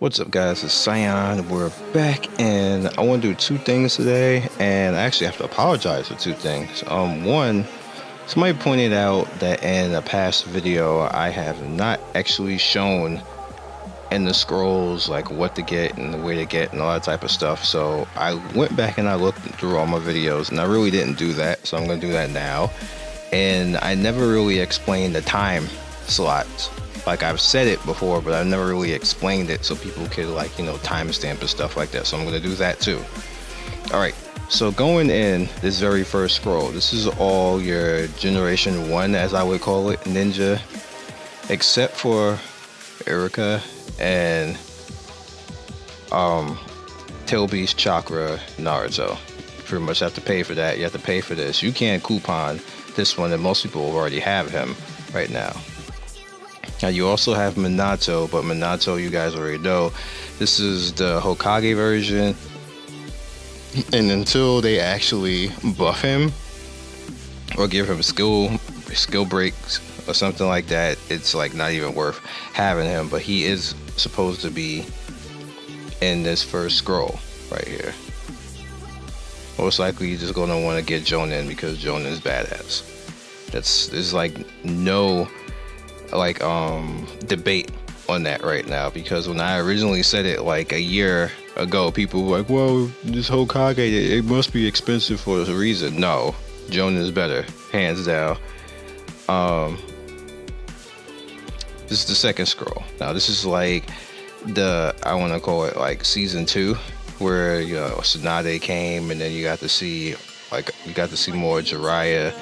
What's up, guys? It's Cyan. We're back, and I want to do two things today, and I actually have to apologize for two things. One, somebody pointed out that in a past video, I have not actually shown in the scrolls like what to get and the way to get and all that type of stuff. So I went back and I looked through all my videos, and I really didn't do that. So I'm going to do that now. And I never really explained the time slots. Like, I've said it before, but I've never really explained it so people could, like, timestamp and stuff like that. So I'm going to do that too. All right. So going in this very first scroll, this is all your generation 1, as I would call it, ninja, except for Erika and Tail Beast Chakra Naruto. You pretty much have to pay for that. You have to pay for this. You can't coupon this one, and most people already have him right now. Now you also have Minato, but Minato, you guys already know, this is the Hokage version, and until they actually buff him or give him skill breaks or something like that, it's like not even worth having him. But he is supposed to be in this first scroll right here. Most likely you're just gonna want to get Jonin because Jonin is badass. There's like no debate on that right now, because when I originally said it like a year ago, people were like, well, this Hokage, it must be expensive for a reason. No, Jonin is better, hands down. This is the second scroll. Now this is like I want to call it like season 2, where Tsunade came, and then you got to see more Jiraiya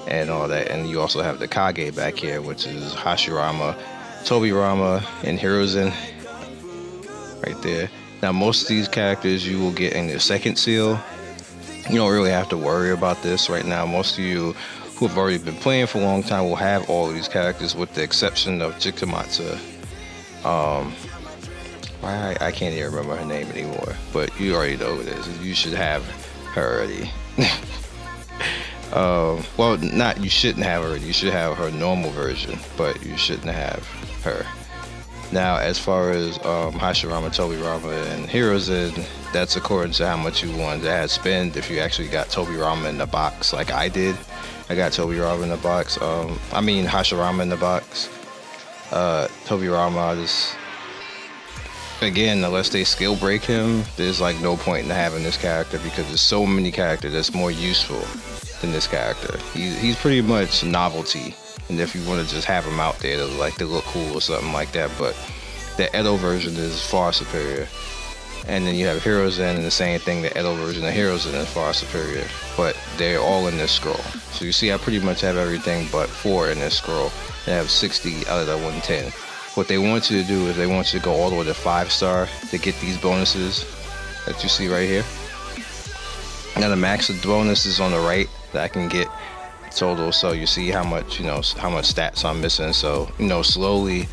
and all that. And you also have the Kage back here, which is Hashirama, Tobirama, and Hiruzen right there. Now most of these characters you will get in the second seal. You don't really have to worry about this right now. Most of you who have already been playing for a long time will have all of these characters, with the exception of Jikamatsu. I can't even remember her name anymore, but you already know who it is. You should have her already. Well, you shouldn't have her. You should have her normal version, but you shouldn't have her. Now, as far as Hashirama, Tobirama, and Hiruzen, that's according to how much you wanted to have spend. If you actually got Tobirama in the box, like I did, I got Tobirama in the box. Hashirama in the box. Tobirama, again, unless they skill break him, there's like no point in having this character, because there's so many characters that's more useful than this character. He's pretty much novelty, and if you want to just have him out there to look cool or something like that, but the Edo version is far superior. And then you have Hiruzen, and the same thing, the Edo version of Hiruzen is far superior, but they're all in this scroll. So you see, I pretty much have everything but 4 in this scroll, and I have 60 out of the 110. What they want you to do is they want you to go all the way to 5-star to get these bonuses that you see right here. Now the max of bonuses on the right that I can get total, so you see how much stats I'm missing. So slowly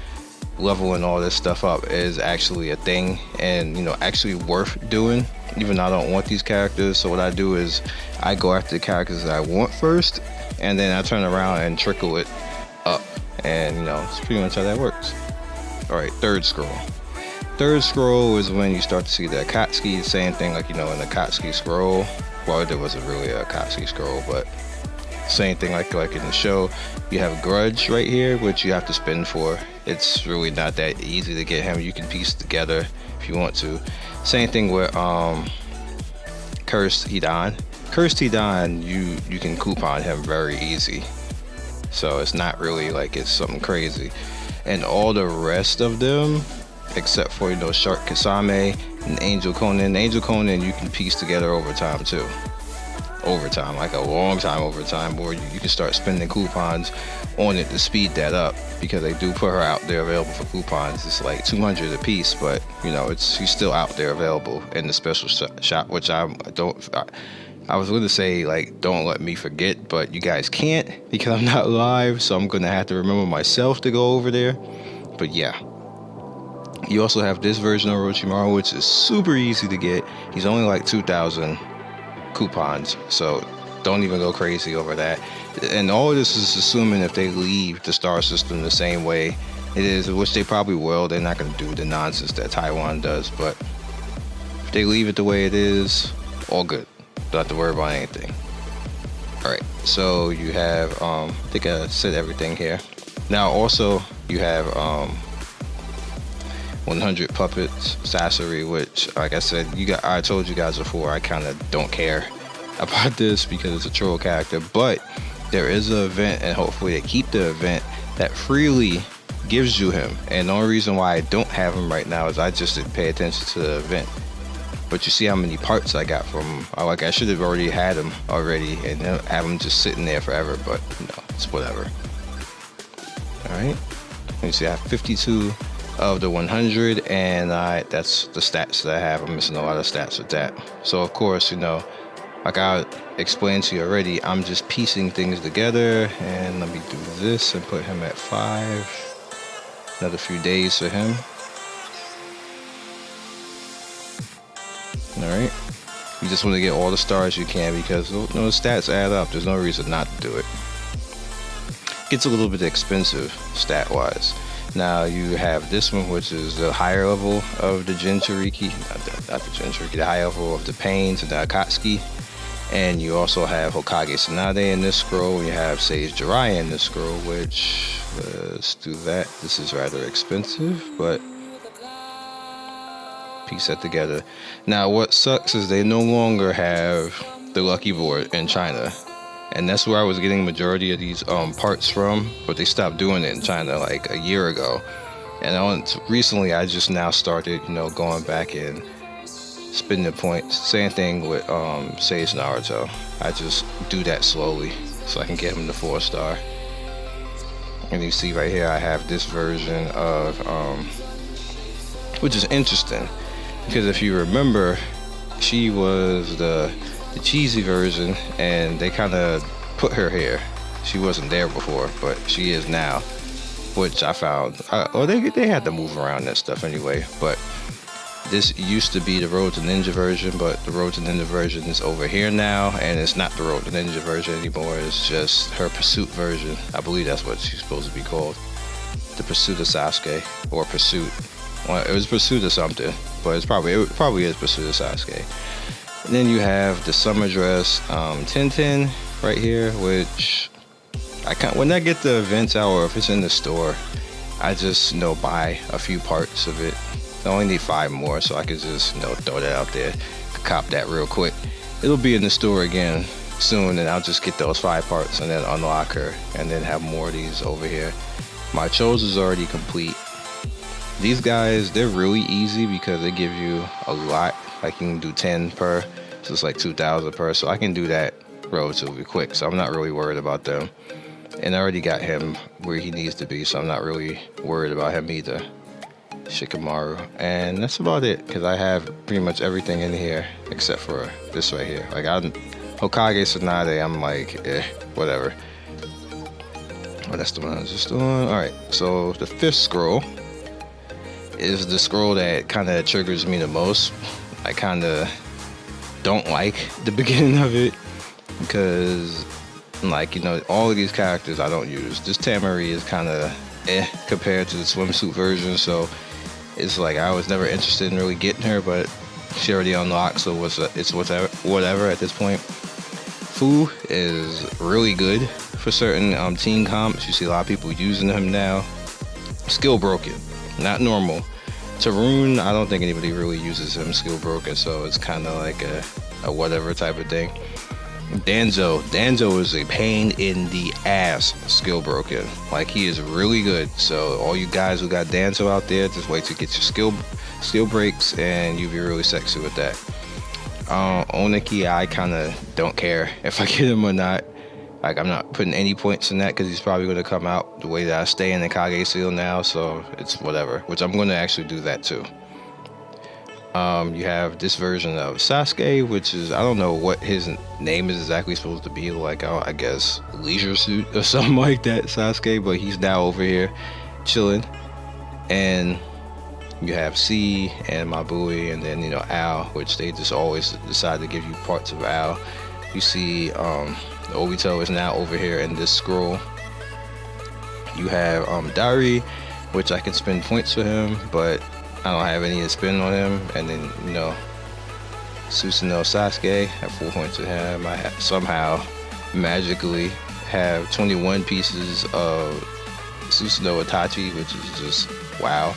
leveling all this stuff up is actually a thing, and actually worth doing, even though I don't want these characters. So what I do is I go after the characters that I want first, and then I turn around and trickle it up, and it's pretty much how that works. All right, third scroll. Third scroll is when you start to see the Akatsuki. Same thing like in the Akatsuki scroll. Well, there wasn't really a Akatsuki scroll, but same thing like in the show. You have Grudge right here, which you have to spend for. It's really not that easy to get him. You can piece together if you want to. Same thing with Cursed Hidan. Cursed Hidan, you can coupon him very easy. So it's not really like it's something crazy. And all the rest of them, except for Shark Kasame and Angel Conan. Angel Conan you can piece together over time too. Overtime, like a long time overtime, or you can start spending coupons on it to speed that up, because they do put her out there available for coupons. It's like 200 a piece, but she's still out there available in the special shop, which I was going to say, like, don't let me forget, but you guys can't because I'm not live, so I'm going to have to remember myself to go over there. But yeah. You also have this version of Orochimaru, which is super easy to get. He's only like 2,000 coupons, so don't even go crazy over that. And all of this is assuming if they leave the star system the same way It is, which they probably will. They're not gonna do the nonsense that Taiwan does, but if they leave it the way it is, all good. Don't have to worry about anything. Alright, so you have I think I said everything here. Now also you have 100 puppets Sasori, which, like I said, I told you guys before, I kind of don't care about this because it's a troll character, but there is an event, and hopefully they keep the event that freely gives you him. And the only reason why I don't have him right now is I just didn't pay attention to the event. But you see how many parts I got from him. Like, I should have already had him already and have him just sitting there forever, but no, it's whatever. Alright, you see I have 52 of the 100, and that's the stats that I have. I'm missing a lot of stats with that. So of course, you know, like I explained to you already, I'm just piecing things together. And let me do this and put him at 5. Another few days for him. Alright. You just want to get all the stars you can, because the stats add up. There's no reason not to do it. Gets a little bit expensive stat wise. Now you have this one, which is the higher level of the jinchuriki, not the jinchuriki, the higher level of the pains and the Akatsuki. And you also have Hokage Tsunade in this scroll. You have Sage Jiraiya in this scroll, which, let's do that. This is rather expensive, but piece that together. Now what sucks is they no longer have the lucky board in China. And that's where I was getting majority of these parts from, but they stopped doing it in China like a year ago. And recently I just now started, you know, going back and spending the points. Same thing with Sage Naruto. I just do that slowly so I can get him to 4-star. And you see right here I have this version of which is interesting, because if you remember, she was the cheesy version, and they kind of put her here. She wasn't there before, but she is now, which I found, they had to move around that stuff anyway. But this used to be the Road to Ninja version, but the Road to Ninja version is over here now, and it's not the Road to Ninja version anymore. It's just her Pursuit version. I believe that's what she's supposed to be called, the Pursuit of Sasuke, or Pursuit. Well, it was Pursuit of something, but it probably is Pursuit of Sasuke. And then you have the summer dress Tintin right here, which when I get the events out, or if it's in the store, I just, you know, buy a few parts of it. I only need 5 more, so I could just, you know, throw that out there, cop that real quick. It'll be in the store again soon, and I'll just get those 5 parts and then unlock her, and then have more of these over here. My chose is already complete. These guys, they're really easy because they give you a lot. Like, you can do 10 per, so it's like 2,000 per, so I can do that relatively quick, so I'm not really worried about them. And I already got him where he needs to be, so I'm not really worried about him either. Shikamaru. And that's about it, because I have pretty much everything in here except for this right here. Like, Hokage Tsunade, I'm like, whatever. Oh, that's the one I was just doing. Alright, so the 5th scroll is the scroll that kind of triggers me the most. I kind of don't like the beginning of it, because, like, you know, all of these characters I don't use. This Tamari is kind of compared to the swimsuit version, so it's like I was never interested in really getting her, but she already unlocked, so it's whatever at this point. Fu is really good for certain team comps. You see a lot of people using him now. Skill broken, not normal. Tarun, I don't think anybody really uses him skill broken, so it's kind of like a whatever type of thing. Danzo is a pain in the ass skill broken. Like, he is really good. So all you guys who got Danzo out there, just wait to get your skill breaks, and you'll be really sexy with that. Oniki, I kind of don't care if I get him or not. Like, I'm not putting any points in that, because he's probably going to come out the way that I stay in the Kage seal now, so it's whatever. Which I'm going to actually do that too. You have this version of Sasuke, which is, I don't know what his name is exactly supposed to be, like, I guess Leisure Suit or something like that, Sasuke, but he's now over here chilling. And you have C and Mabui, and then, you know, Al, which they just always decide to give you parts of Al. You see Obito is now over here in this scroll. You have Dari, which I can spend points for him, but I don't have any to spend on him. And then, you know, Susanoo Sasuke, have 4 points to him. I have somehow magically have 21 pieces of Susanoo Itachi, which is just wow.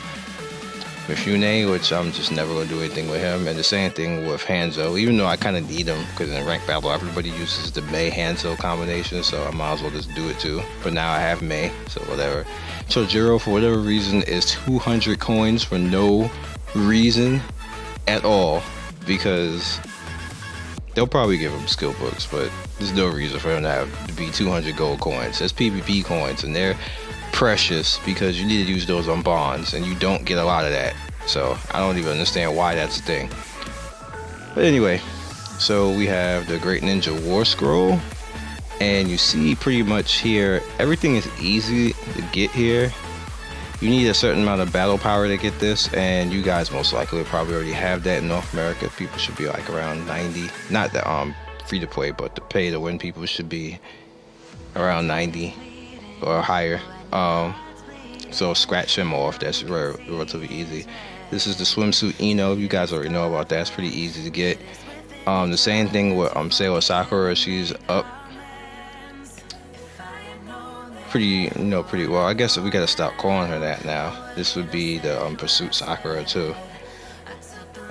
Mifune, which I'm just never going to do anything with him. And the same thing with Hanzo, even though I kind of need him, because in ranked battle everybody uses the Mei Hanzo combination, so I might as well just do it too. But now I have Mei, so whatever. Chojiro, for whatever reason, is 200 coins for no reason at all, because they'll probably give him skill books, but there's no reason for him to have to be 200 gold coins. That's PvP coins, and they're precious because you need to use those on bonds, and you don't get a lot of that. So I don't even understand why that's a thing. But anyway, so we have the Great Ninja War Scroll, and you see pretty much here everything is easy to get here. You need a certain amount of battle power to get this, and you guys most likely probably already have that in North America. People should be like around 90, not the free to play, but the pay to win people should be around 90 or higher. So scratch him off. That's relatively easy. This is the swimsuit Ino. You guys already know about that. It's pretty easy to get. The same thing with Sailor Sakura. She's up pretty well. I guess we gotta stop calling her that now. This would be the Pursuit Sakura too.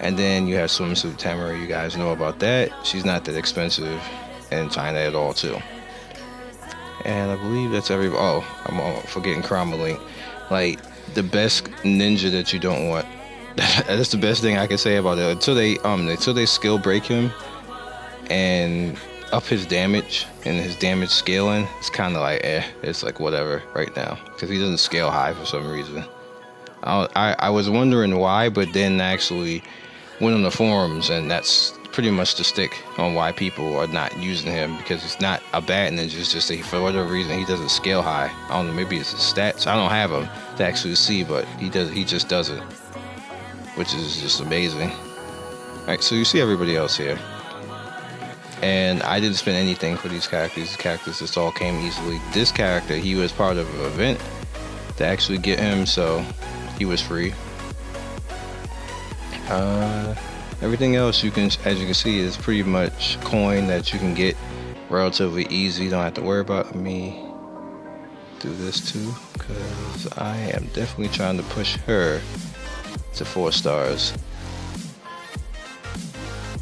And then you have swimsuit Tamara. You guys know about that. She's not that expensive in China at all too. And I believe that's everybody. Oh, I'm forgetting Chroma Link. Like, the best ninja that you don't want. That's the best thing I can say about it. Until they skill break him and up his damage and his damage scaling, it's kind of like it's like whatever right now, because he doesn't scale high for some reason. I was wondering why, but then actually went on the forums, and that's pretty much the stick on why people are not using him, because it's not a bad ninja. It's just that for whatever reason he doesn't scale high. I don't know, maybe it's his stats. I don't have him to actually see, but he just doesn't, which is just amazing. Alright, so you see everybody else here, and I didn't spend anything for these characters. These characters just all came easily. This character, he was part of an event to actually get him, so he was free. Everything else you can, as you can see, is pretty much coin that you can get relatively easy. You don't have to worry about. Let me do this too, because I am definitely trying to push her to 4 stars.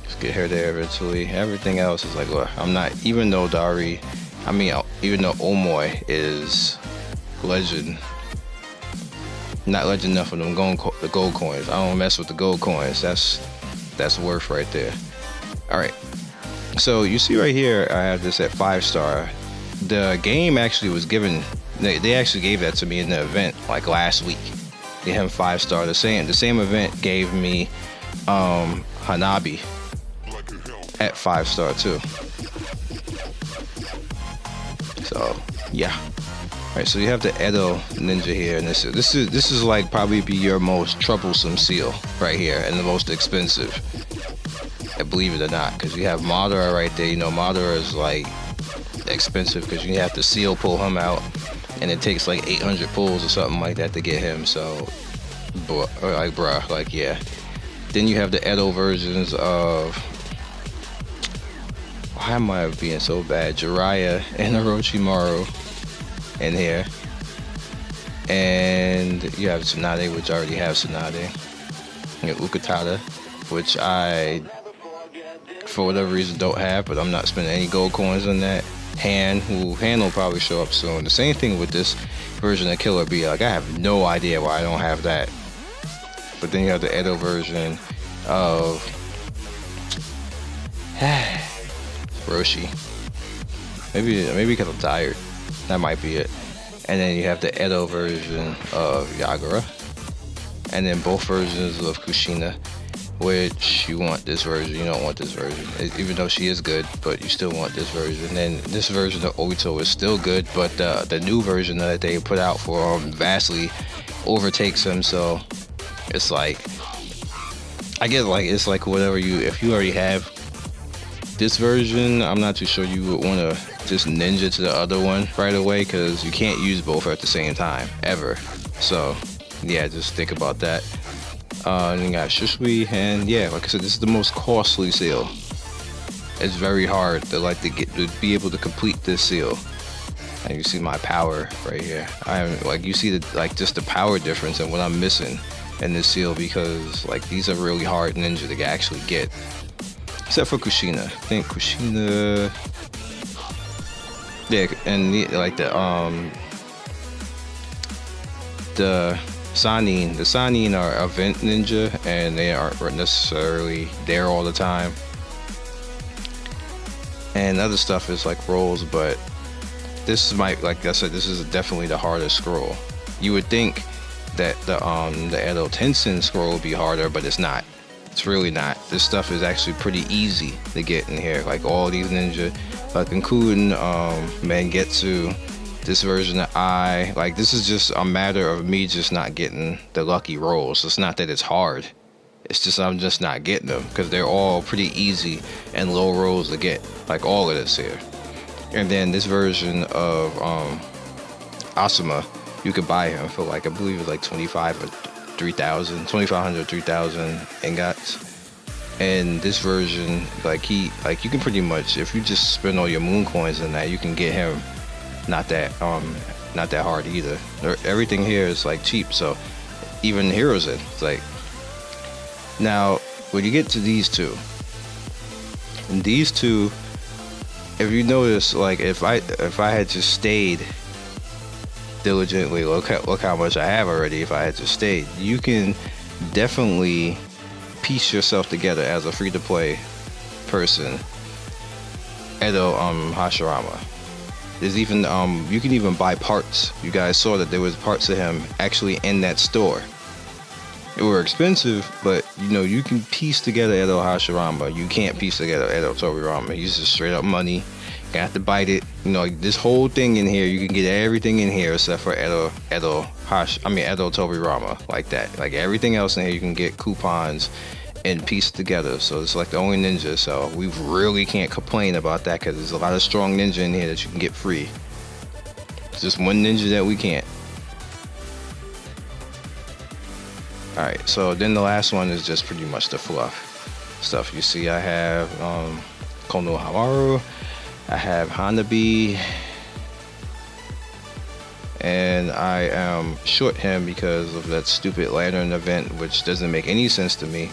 Let's get her there eventually. Everything else is like, look, I'm not, even though even though Omoy is legend, not legend enough for them the gold coins. I don't mess with the gold coins. That's worth right there. Alright, so you see right here I have this at 5-star. The game actually was given, they actually gave that to me in the event like last week. They have 5-star. The same event gave me Hanabi at 5-star too. So yeah. Alright, so you have the Edo ninja here, and this is like probably be your most troublesome seal right here, and the most expensive. I believe it or not, because you have Madara right there. You know, Madara is like expensive because you have to seal pull him out, and it takes like 800 pulls or something like that to get him. So, like yeah. Then you have the Edo versions of, why am I being so bad? Jiraiya and Orochimaru in here, and you have Tsunade, which I already have Tsunade. You have Ukatada, which I, for whatever reason, don't have, but I'm not spending any gold coins on that. Han will probably show up soon. The same thing with this version of Killer Bee. Like, I have no idea why I don't have that. But then you have the Edo version of Roshi. Maybe because I'm tired. That might be it. And then you have the Edo version of Yagura, and then both versions of Kushina, which you want this version, you don't want this version, even though she is good, but you still want this version. And then this version of Obito is still good, but the new version that they put out for him vastly overtakes him. So it's like, I get like, it's like whatever if you already have this version, I'm not too sure you would want to just ninja to the other one right away, because you can't use both at the same time ever. So yeah, just think about that. And you got Shishui, and yeah, like I said, this is the most costly seal. It's very hard to be able to complete this seal. And you see my power right here. You see just the power difference and what I'm missing in this seal, because like these are really hard ninja to actually get. Except for Kushina. I think Kushina, yeah, and the Sanin are event ninja, and they aren't necessarily there all the time. And other stuff is like rolls, but this might, like I said, this is definitely the hardest scroll. You would think that the Edo Tenshin scroll would be harder, but it's not. It's really not. This stuff is actually pretty easy to get in here. Like all these ninja, like including Mangetsu, this version of like this is just a matter of me just not getting the lucky rolls. It's not that it's hard. It's just I'm just not getting them, because they're all pretty easy and low rolls to get, like all of this here. And then this version of Asuma, you could buy him for like, I believe it's like 25 or 3,000, 2,500, 3,000 ingots. And this version, you can pretty much, if you just spend all your moon coins in that, you can get him not that hard either. Everything here is like cheap, so even Heroes in, it's like. Now, when you get to these two, if you notice, like if I had just stayed diligently, look how much I have already. If I had just stayed, you can definitely piece yourself together as a free-to-play person. Edo Hashirama. There's even you can even buy parts. You guys saw that there was parts of him actually in that store. They were expensive, but you can piece together Edo Hashirama. You can't piece together Edo Tobirama. He's just straight up money. You have to bite it. This whole thing in here, you can get everything in here except for Edo Tobirama, like that. Like everything else in here, you can get coupons and piece together. So it's like the only ninja. So we really can't complain about that, because there's a lot of strong ninja in here that you can get free. It's just one ninja that we can't. Alright, so then the last one is just pretty much the fluff stuff. You see I have Kono Hamaru, I have Hanabi, and I am short him because of that stupid lantern event, which doesn't make any sense to me.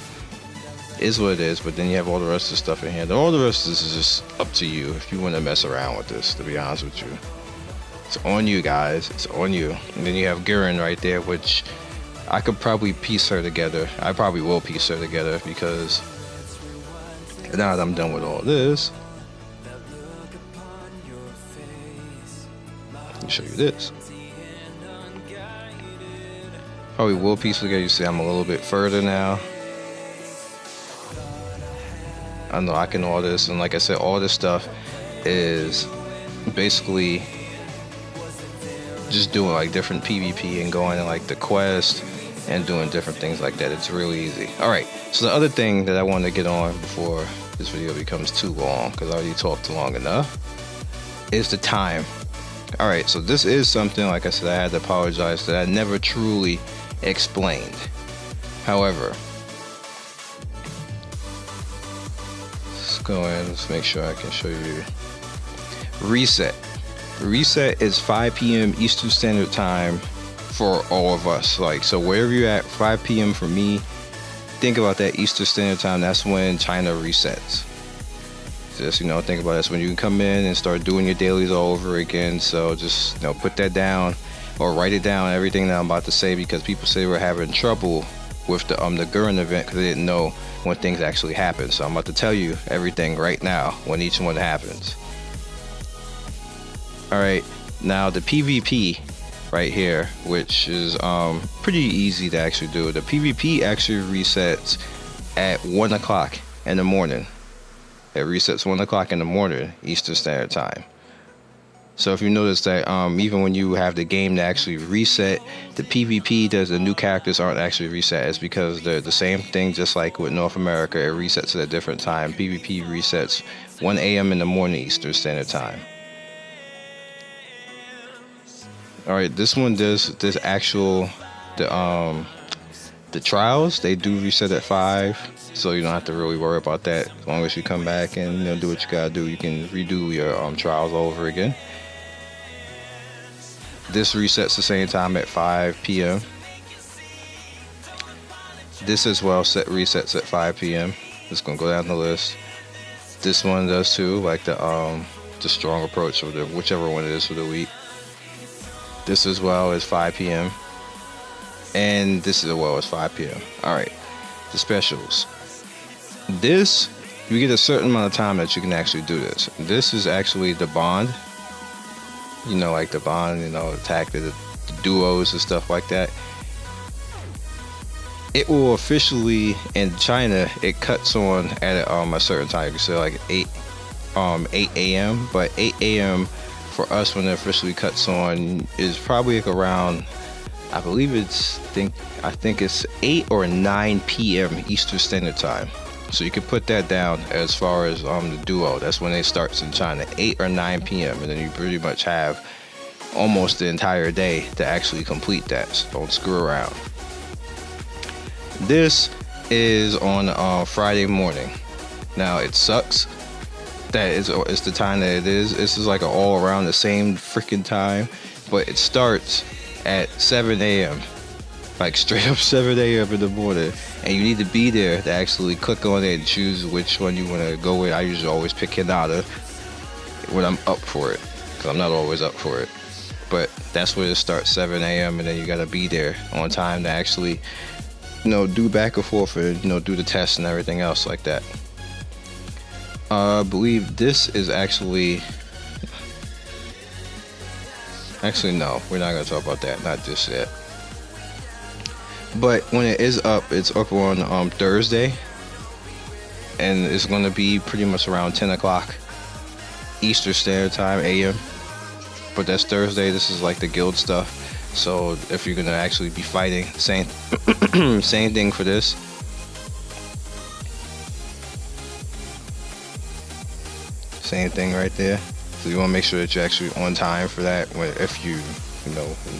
Is what it is, but then you have all the rest of the stuff in here. All the rest of this is just up to you if you want to mess around with this, to be honest with you. It's on you guys, it's on you. And then you have Guren right there, which I could probably piece her together. I probably will piece her together, because now that I'm done with all this, let me show you this. Probably will piece together. You see I'm a little bit further now. I know I can all this, and like I said, all this stuff is basically just doing like different PvP and going to like the quest and doing different things like that. It's really easy. All right, so the other thing that I want to get on before this video becomes too long, because I already talked long enough, is the time. All right, so this is something, like I said, I had to apologize that I never truly explained. However, let's go in, let's make sure I can show you. Reset is 5 p.m. Eastern Standard Time for all of us. Like, so wherever you're at, 5 p.m. for me, think about that. Eastern Standard Time, that's when China resets. Just think about that's when you can come in and start doing your dailies all over again. So just put that down, or write it down, everything that I'm about to say, because people say we're having trouble with the Guren event because they didn't know when things actually happen. So I'm about to tell you everything right now when each one happens. All right, now the PvP right here, which is pretty easy to actually do. The PvP actually resets at 1 o'clock in the morning. It resets 1 o'clock in the morning Eastern Standard Time. So if you notice that even when you have the game to actually reset, the PvP the new characters aren't actually reset. It's because they're the same thing, just like with North America. It resets at a different time. PvP resets 1 a.m. in the morning Eastern Standard Time. All right, this one does this actual the trials, they do reset at 5, so you don't have to really worry about that. As long as you come back and do what you gotta do, you can redo your trials over again. This resets the same time at 5 p.m. This as well resets at 5 p.m. Just gonna go down the list. This one does too, like the strong approach, or whichever one it is for the week. This as well is 5 p.m. And this as well as 5 p.m. Alright, the specials. This, you get a certain amount of time that you can actually do this. This is actually the bond. Like the bond, attack, the duos and stuff like that. It will officially, in China, it cuts on at a certain time. You can say like 8 a.m. But 8 a.m. for us, when it officially cuts on, is probably like around, I believe I think it's 8 or 9 p.m. Eastern Standard Time. So you can put that down as far as the duo. That's when it starts in China, 8 or 9 p.m. And then you pretty much have almost the entire day to actually complete that. So don't screw around. This is on Friday morning. Now it sucks that it's the time that it is. This is like all around the same freaking time, but it starts at 7 a.m. Like straight up 7 a.m. in the morning, and you need to be there to actually click on it and choose which one you want to go with. I usually always pick Hinata when I'm up for it, because I'm not always up for it. But that's where it starts, 7 a.m. and then you gotta be there on time to actually, do back and forth and do the test and everything else like that. I believe this is actually no, we're not gonna talk about that, not just yet. But when it is up, it's up on Thursday, and it's going to be pretty much around 10 o'clock Eastern Standard Time, AM. But that's Thursday. This is like the guild stuff. So if you're going to actually be fighting, same thing for this. Same thing right there. So you want to make sure that you're actually on time for that if you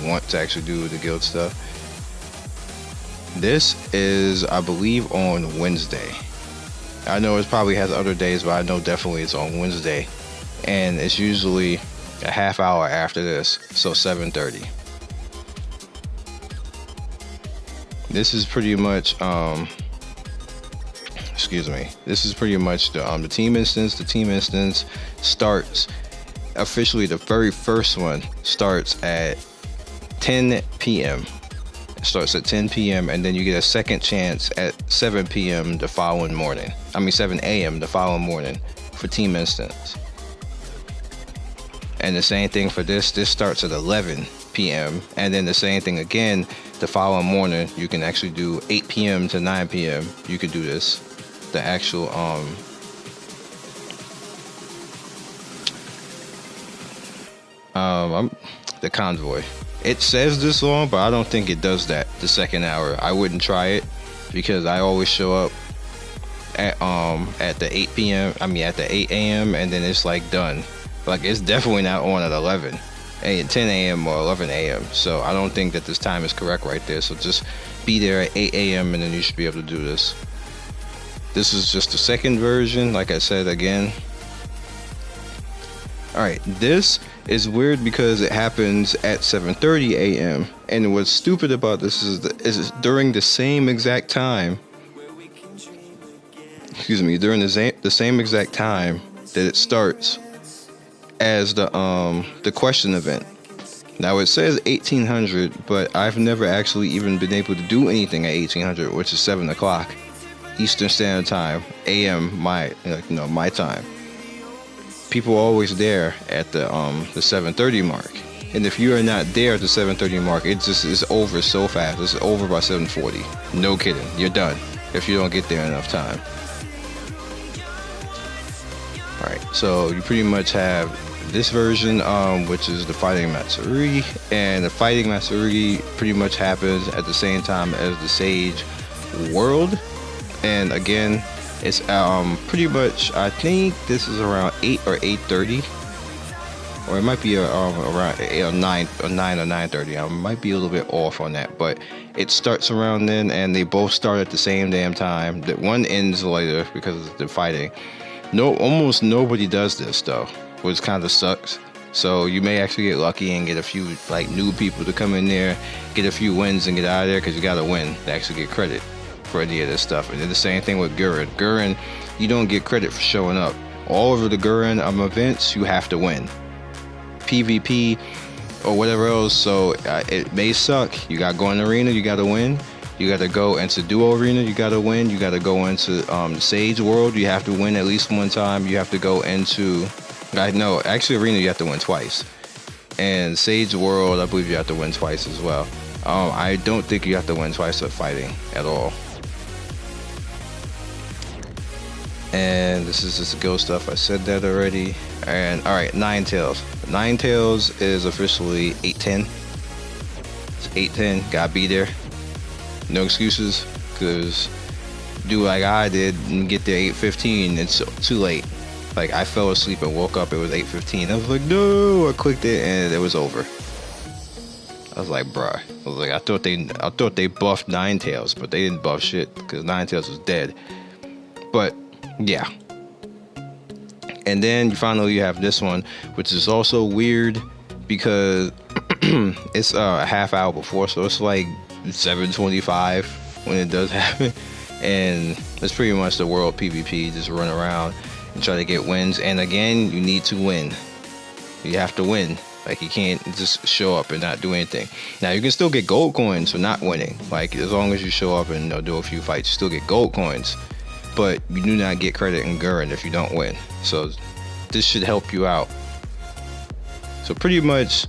want to actually do the guild stuff. This is, I believe, on Wednesday. I know it probably has other days, but I know definitely it's on Wednesday. And it's usually a half hour after this, so 7:30. This is pretty much, this is pretty much the team instance. The team instance starts, officially the very first one starts at 10 p.m. It starts at 10 p.m. and then you get a second chance at 7 p.m. the following morning. 7 a.m. the following morning for team instance. And the same thing for this. This starts at 11 p.m. and then the same thing again the following morning. You can actually do 8 p.m. to 9 p.m. You could do this. The actual the convoy. It says this long, but I don't think it does that the second hour. I wouldn't try it because I always show up at the 8 p.m. At the 8 a.m. and then it's like done. Like it's definitely not on at 11, 10 a.m. or 11 a.m. So I don't think that this time is correct right there. So just be there at 8 a.m. and then you should be able to do this. This is just the second version, like I said again. Alright, this is weird because it happens at 7:30 a.m. And what's stupid about this is during the same exact time. During the same exact time that it starts as the question event. Now it says 1800, but I've never actually even been able to do anything at 1800, which is 7 o'clock Eastern Standard Time, AM my time. People are always there at the 7:30 mark, and if you are not there at the 7:30 mark, it just is over so fast. It's over by 7:40. No kidding, you're done if you don't get there in enough time. All right, so you pretty much have this version, which is the Fighting Matsurugi, and the Fighting Matsurugi pretty much happens at the same time as the Sage World, and again. It's pretty much, I think this is around 8 or 8:30 or it might be around 9 or 9:30. I might be a little bit off on that, but it starts around then, and they both start at the same damn time. That one ends later because they're fighting. No, almost nobody does this though, which kind of sucks. So you may actually get lucky and get a few like new people to come in there, get a few wins and get out of there, because you got to win to actually get credit for any of this stuff. And then the same thing with Guren. Guren, you don't get credit for showing up. All over the Guren events, you have to win. PvP or whatever else, so it may suck. You got to go in the arena, you got to win. You got to go into duo arena, you got to win. You got to go into Sage World, you have to win at least one time. You have to go into, no, actually arena you have to win twice. And Sage World, I believe you have to win twice as well. I don't think you have to win twice at fighting at all. And this is just go stuff. I said that already. And all right, Ninetales. Ninetales is officially 810. It's 810. Gotta be there. No excuses, because do like I did and get there 8:15. It's too late. Like I fell asleep and woke up. It was 8:15. I was like, no. I clicked it and it was over. I was like, bruh. I was like, I thought they buffed Ninetales, but they didn't buff shit because Ninetales was dead. But yeah. And then finally you have this one, which is also weird because it's a half hour before, so it's like 7:25 when it does happen. And it's pretty much the world PvP, just run around and try to get wins. And again, you need to win. You have to win. Like you can't just show up and not do anything. Now you can still get gold coins for not winning. Like as long as you show up and do a few fights, you still get gold coins. But you do not get credit in Guren if you don't win. So this should help you out. So pretty much,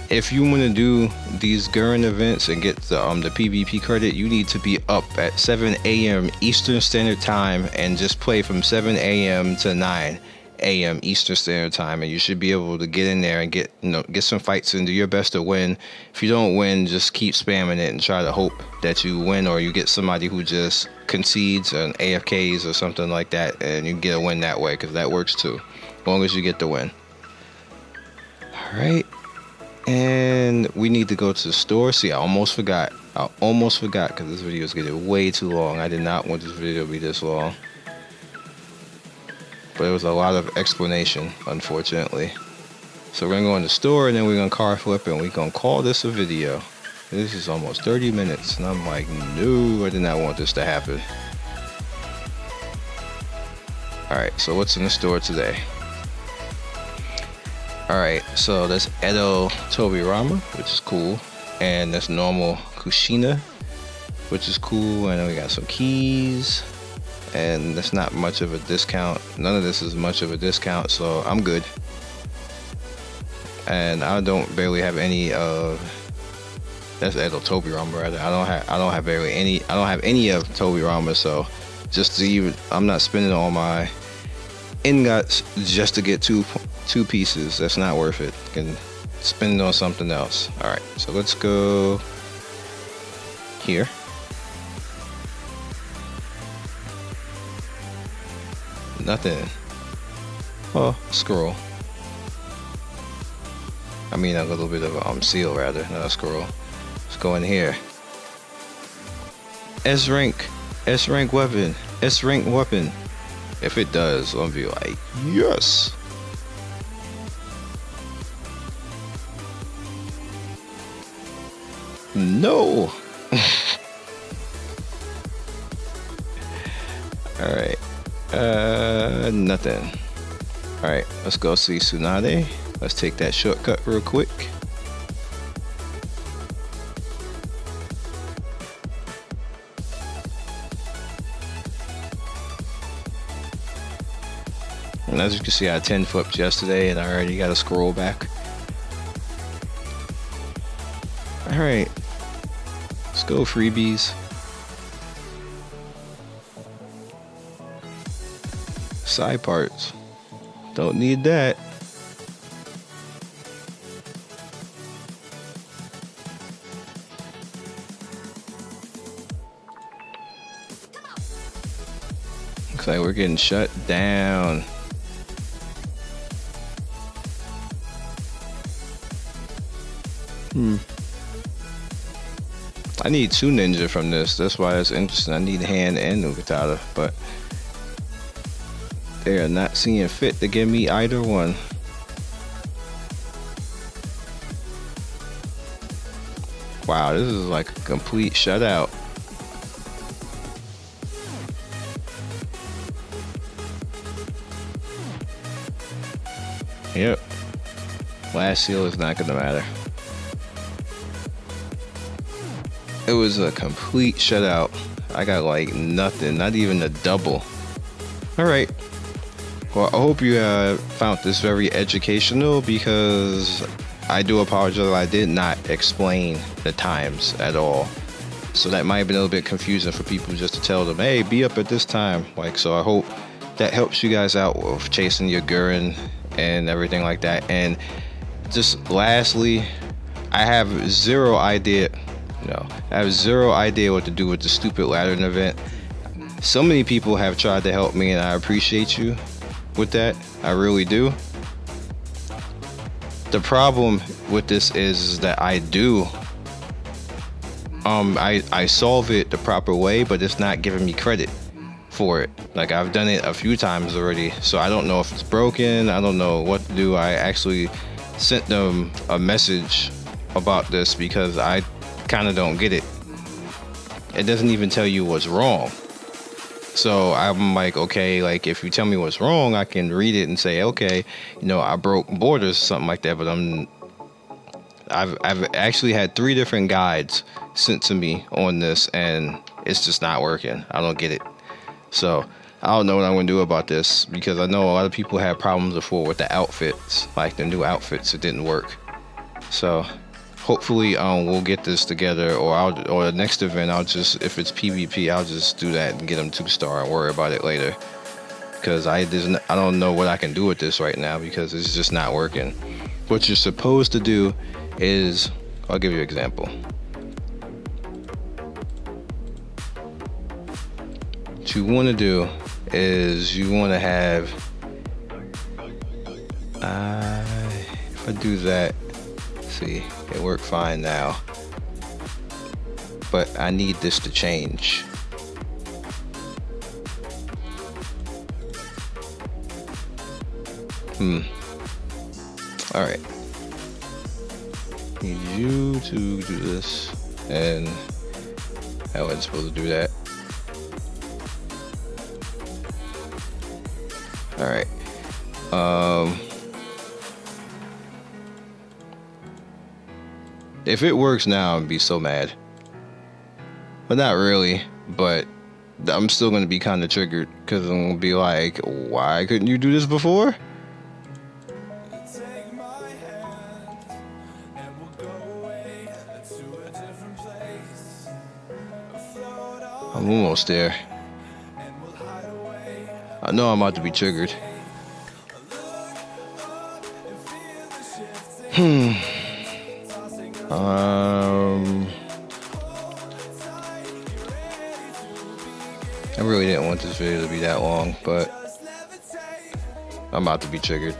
if you want to do these Guren events and get the PvP credit, you need to be up at 7 a.m. Eastern Standard Time and just play from 7 a.m. to 9 a.m. Eastern Standard Time, and you should be able to get in there and get some fights and do your best to win. If you don't win, just keep spamming it and try to hope that you win, or you get somebody who just concedes and AFKs or something like that, and you get a win that way, because that works too, as long as you get the win. All right. And we need to go to the store. See, I almost forgot because this video is getting way too long. I did not want this video to be this long. But it was a lot of explanation, unfortunately. So we're going to go in the store and then we're going to car flip and we're going to call this a video. This is almost 30 minutes. And I'm like, no, I did not want this to happen. Alright, so what's in the store today? Alright, so that's Edo Tobirama, which is cool. And that's normal Kushina, which is cool. And then we got some keys. And that's not much of a discount. None of this is much of a discount, so I'm good. And I don't barely have any of that's Edo Tobirama rather. I don't have any of Tobirama, so just to even I'm not spending all my ingots just to get two pieces. That's not worth it. I can spend it on something else. Alright, so let's go here. Nothing. Oh, scroll. I mean a little bit of a seal rather, not a scroll. Let's go in here. S rank weapon. S rank weapon. If it does, I'll be like, yes. No. Alright. Nothing. Alright, let's go see Tsunade. Let's take that shortcut real quick. And as you can see, I had 10 flips yesterday and I already got a scroll back. Alright. Let's go freebies. Side parts. Don't need that. Looks like we're getting shut down. I need 2 ninja from this. That's why it's interesting. I need hand and Ugatata, but they are not seeing fit to give me either one. Wow, this is like a complete shutout. Yep. Last seal is not gonna matter. It was a complete shutout. I got like nothing, not even a double. Alright. Well, I hope you found this very educational, because I do apologize, I did not explain the times at all. So that might have been a little bit confusing for people, just to tell them, hey, be up at this time. Like, so I hope that helps you guys out with chasing your Guren and everything like that. And just lastly, I have zero idea what to do with the stupid ladder event. So many people have tried to help me, and I appreciate you with that. I really do. The problem with this is that I solve it the proper way, but it's not giving me credit for it. Like, I've done it a few times already, so I don't know if it's broken. I don't know what to do. I actually sent them a message about this because I kind of don't get it. It doesn't even tell you what's wrong. So I'm like, okay, like, if you tell me what's wrong, I can read it and say, okay, I broke borders or something like that. But I've actually had 3 different guides sent to me on this, and it's just not working. I don't get it. So I don't know what I'm gonna do about this, because I know a lot of people had problems before with the outfits, like the new outfits. It didn't work. So hopefully we'll get this together, or the next event, I'll just, if it's PvP, I'll just do that and get them 2-star and worry about it later, because I don't know what I can do with this right now, because it's just not working. What you're supposed to do is, I'll give you an example. What you want to do is you want to have, if I do that, see, it worked fine now, but I need this to change. Alright, need you to do this, and I wasn't supposed to do that. Alright, if it works now, I'd be so mad. But not really, but I'm still going to be kind of triggered, because I'm going to be like, why couldn't you do this before? I'm almost there. I know I'm about to be triggered. I really didn't want this video to be that long, but I'm about to be triggered.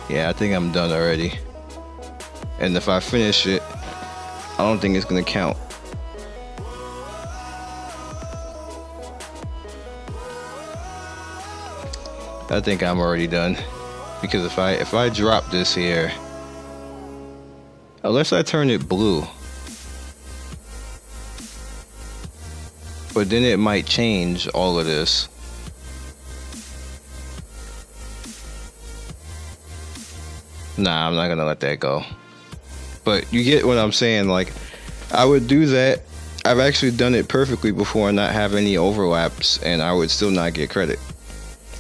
Yeah, I think I'm done already. And if I finish it, I don't think it's gonna count. I think I'm already done, because if I drop this here, unless I turn it blue, but then it might change all of this. Nah, I'm not gonna let that go. But you get what I'm saying. Like, I would do that. I've actually done it perfectly before and not have any overlaps, and I would still not get credit.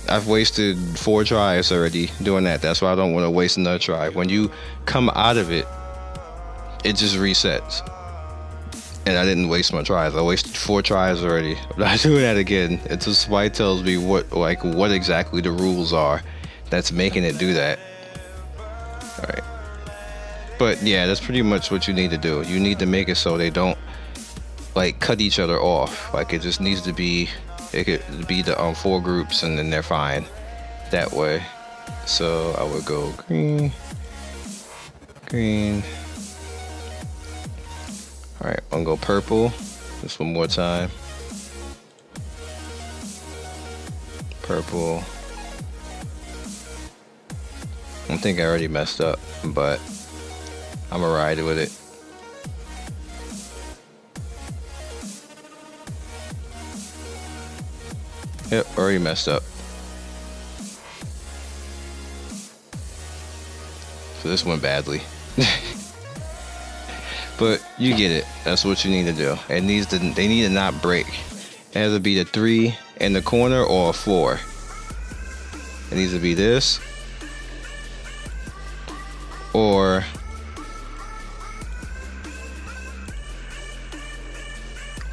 I've wasted 4 tries already doing that. That's why I don't want to waste another try. When you come out of it, it just resets. And I didn't waste my tries. I wasted 4 tries already. I'm not doing that again. It just why it tells me what exactly the rules are that's making it do that. Alright. But yeah, that's pretty much what you need to do. You need to make it so they don't like cut each other off. Like it just needs to be, it could be the 4 groups and then they're fine that way. So I would go green, green. All right, I'm gonna go purple just one more time. Purple. I think I already messed up, but I'm gonna ride with it. Yep, already messed up. So this went badly. But you get it. That's what you need to do. It needs to, they need to not break. It has to be the 3 in the corner or a 4. It needs to be this or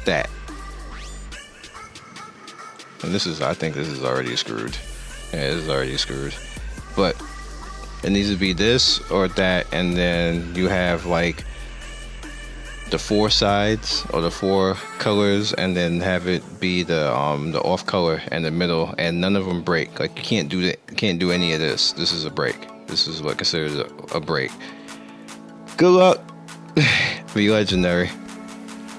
that. And this is, I think this is already screwed. Yeah, this is already screwed. But it needs to be this or that, and then you have like the 4 sides or the 4 colors, and then have it be the off color in the middle, and none of them break. Like you can't do that, you can't do any of this. This is a break. This is what considered a break. Good luck. Be legendary.